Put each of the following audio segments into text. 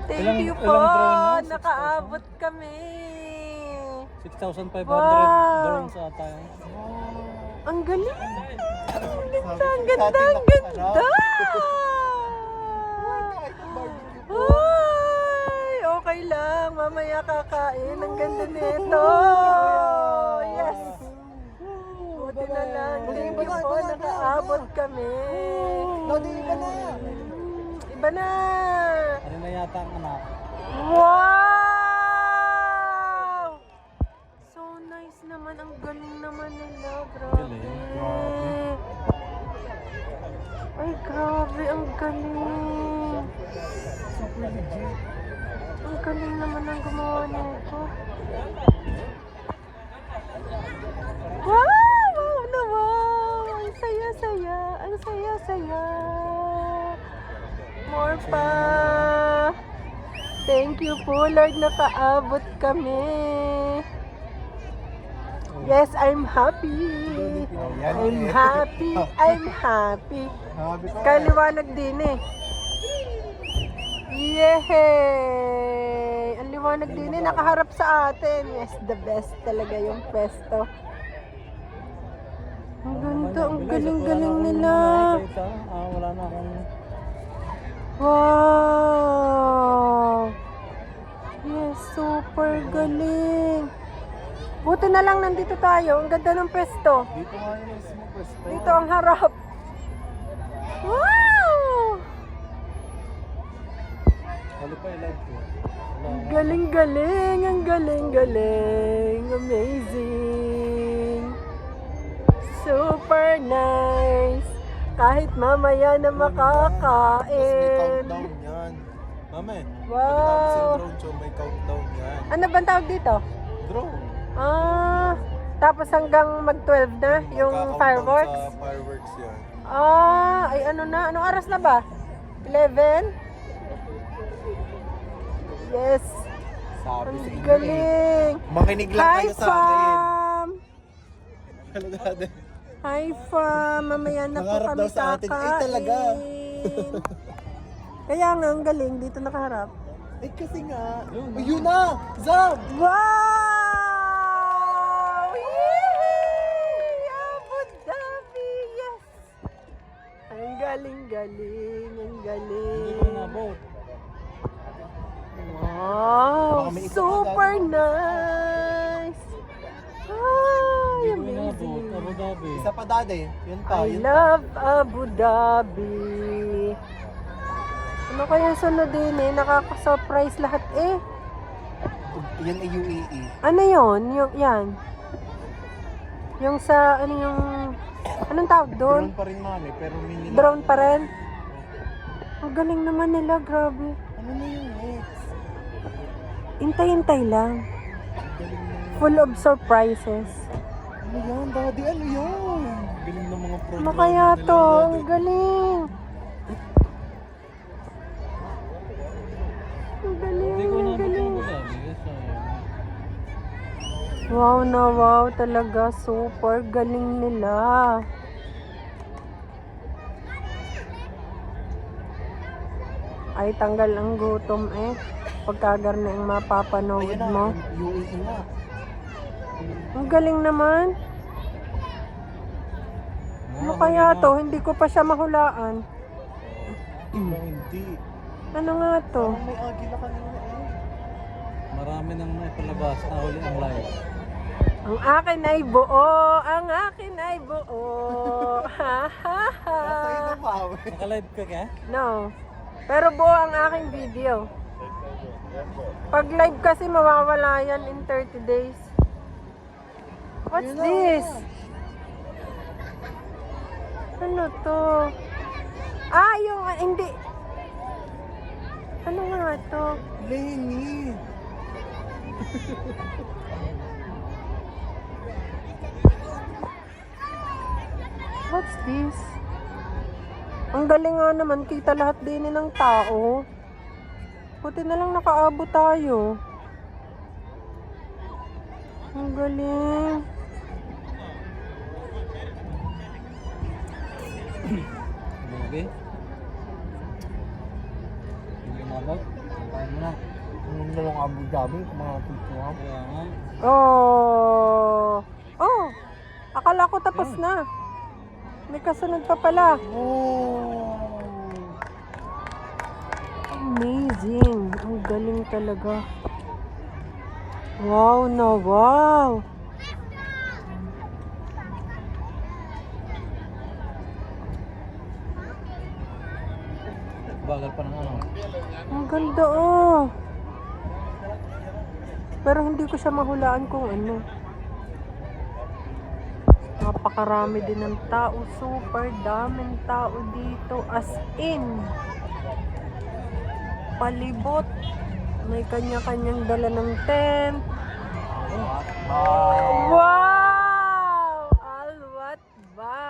Thank you po. Ilang drone na? Nakaabot kami. 6,500 Wow. drones ata yun. Ang galing. Ang ganda, ang Sabi ganda, sa ang atin, ganda. Ay, okay lang. Mamaya kakain. Ang ganda nito. Yes. Buti na lang. Thank you po. Nakaabot kami. Lodi, iba na. Iba na. Ano na yata ang anak? Wow! So nice naman. Ang galing naman nila. Grabe. Galing. Ay, grabe. Ang galing. Ang galing naman ang gumawa nito. Wow! Wow na wow! Ang saya-saya. Ang saya-saya. More pa. Thank you po, Lord, nakaabot kami. Yes, I'm happy. I'm happy. I'm happy. Kaliwanag din eh. Yehey! Ang liwanag din eh, nakaharap sa atin. Yes, the best talaga yung pwesto. Ang ganda, ang galing-galing nila. Wala na akong... Wow! Yes, super galing. Buti na lang nandito tayo. Ang ganda ng pwesto. Dito nga yung mismo pwesto. Dito ang harap. Wow! Halo pa yung live ko. Ang galing-galing. Ang galing-galing. Amazing. Super nice. Kahit mamaya na May makakain. countdown yan. Mame, Wow. drone show, may countdown yan. Ano bang tawag dito? Drone. Ah, tapos hanggang mag-12 na yung Magka-countdown fireworks? Sa fireworks yan. Ah, ay ano na? Anong oras na ba? 11? Yes. Sabi Ang sa inyo eh. galing. Makinig lang Hi, kayo sa akin. fam! Hello, dad. Hi, fam! Mamaya na po Nangarap kami daw sa atin. Ay, talaga. kakain. Kaya nga, ang galing. Dito nakaharap. Eh kasi nga. Yun na! Zab! Wow! Yay! Abu Dhabi! Yes! Ang galing-galing. Ang Hindi galing. ko nabot. Wow! Baka may ikot Super na nice! Ay, Hindi ko nabot. amazing. Abu Dhabi. Isa pa dade. Yun pa. I Yun pa. love Abu Dhabi. Ano kaya sunod din eh? Nakaka-surprise lahat eh. Yan ay UAE. Ano yun? Yung, yan. Yung sa, ano yung, anong tawag doon? Drone pa rin mami, pero mini. Drone pa rin? Ang galing naman nila, grabe. Ano na yung next? Hintay-hintay lang. Galing na. Full of surprises. Ano yan, daddy? Ano yan? Galing ng mga pro. Ano kaya to? Ang galing. Ang galing, Hindi ko ang nabot galing. Abu Dhabi. Sayang. Wow na wow talaga. Super galing nila. Ay, tanggal ang gutom eh. Pagkagarna ang mapapanood Ayan na, mo. UAE na. Ang galing naman. Ano kaya to? Hindi ko pa siya mahulaan. Hindi. Ano nga to? Parang may agila kanina eh. Marami nang naipalabas na huli ang live. Ang akin ay buo. Ang akin ay buo. Ha ha ha. Nasa ito pa. Naka-live ka kaya? No. Pero buo ang aking video. Pag live kasi mawawala yan in 30 days. What's Yun na, this? Ano to? Ah, yung hindi. Ano nga to? Lenny. What's this? Ang galing nga naman, kita lahat din ng tao. Buti na lang nakaabot tayo. Ang galing. Grabe. Hindi ko nabot. Ano na? Yung dalawang Abu Dhabi, mga picture. Kaya nga. Oh! Oh! Akala ko tapos na. May kasunod pa pala. Oh! Amazing. Ang galing talaga. Wow na wow. Bagal pa ng ano. Ang ganda oh. Pero hindi ko siya mahulaan kung ano. Napakarami din ng tao. Super daming tao dito. As in. Palibot. May kanya-kanyang dala ng tent. Wow! Alwat ba?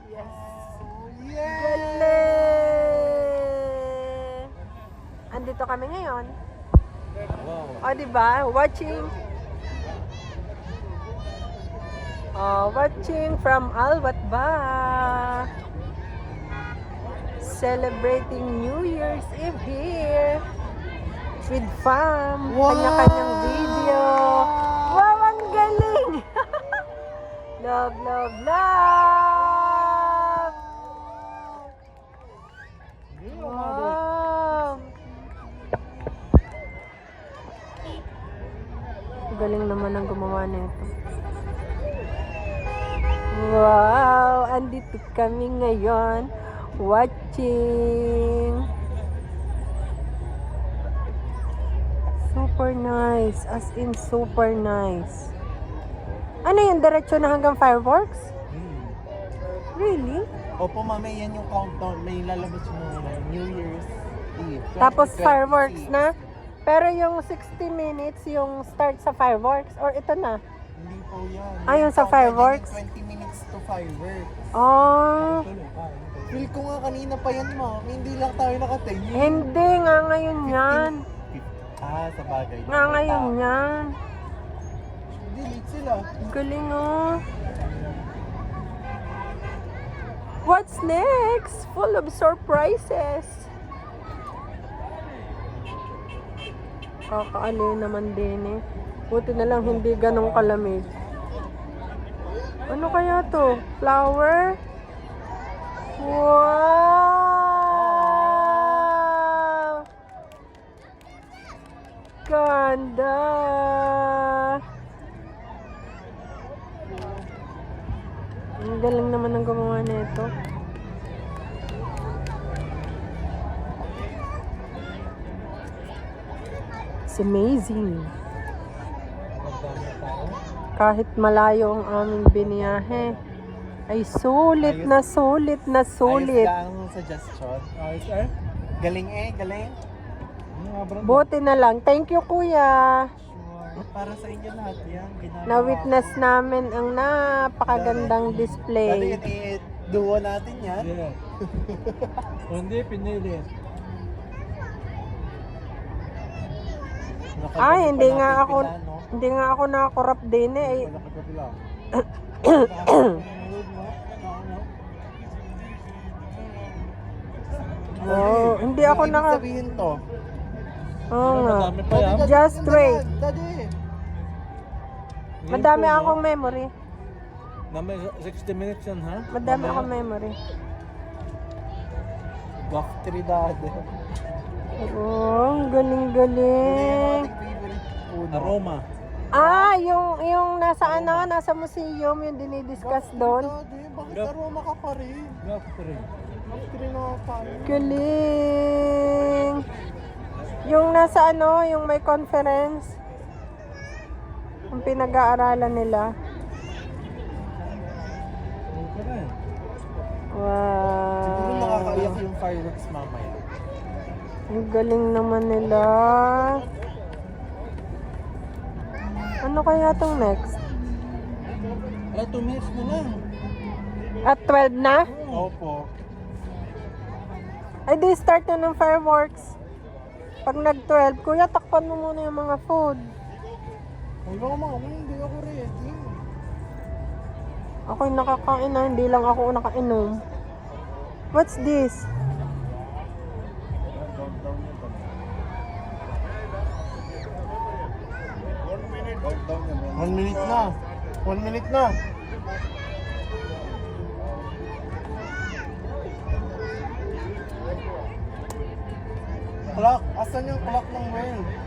Yes. Galing! Andito kami ngayon. Wow. O, diba? Watching from Alwat ba? Celebrating New Year's Eve here. With fam. Wow! Kanya-kanyang video. Wow, ang galing! Love, love, love! Wow! Galing naman ang gumawa nito. Wow! Andito kami ngayon. Watching. Super nice. As in, super nice. Ano yung diretso na hanggang fireworks? Really? Opo, mami, yan yung countdown. May lalabas yung New Year's Eve. Tapos 2026. fireworks na? Pero yung 60 minutes, yung start sa fireworks? Or ito na? Hindi po yan. Ah, yung sa fireworks? 20 minutes to fireworks. Oh, Feel ko nga kanina pa yan, ma'am. Hindi lang tayo nakatingin. hindi nga ngayon yan. Sa bagay. Nga ngayon yan. Delete sila. Galing oh. What's next? Full of surprises. Kakaaliw naman din eh. Buti na lang hindi ganong kalamig. Ano kaya to? Flower? Wow! Ganda! Ang galing naman ng gumawa nito. It's amazing. Kahit malayo ang aming biniyahe, ay sulit na sulit na sulit. Ayos ka ang suggestion. Ayos eh. Galing eh, galing. Buti na lang. Thank you, kuya. Sure. Para sa inyo lahat yan. Ginagawa Na-witness ko. namin ang napakagandang Dati display. yun duo natin yan. Yeah. Kung hindi, pinili. Ay, hindi Nakagaling pa nga natin ako, pila, no? hindi nga ako nakakorap din eh. Wala ka pa pila. Oh, hindi ako Ibig naka... sabihin to. Oo nga. Madami pa yan. Just wait. Daddy. Madami akong memory. Na may 60 minutes yan, ha? Madami Mamaya. akong memory. Golf 3 daddy. Oh, ang galing-galing. Aroma. Ah, yung nasa ano, nasa museum, yung dinidiscuss doon. Daddy, bakit aroma ka pa rin? Golf 3. Golf 3 na tayo. Galing. Yung nasa ano, yung may conference. Yung pinag-aaralan nila. Okay. Siguro Wow. nakakaiyak yung fireworks mamaya. Ang galing naman nila. Ano kaya tong next? Wala, 2 minutes na lang. At 12 na? Opo. Ay, di start na ng fireworks. Pag nag-12, kuya, takpan mo muna yung mga food. Wala ko mama, hindi ako ready. Ako'y nakakain na, hindi lang ako nakainom. What's this? 1 minute na. 1 minute na. Clock. Asan yung clock ng Well?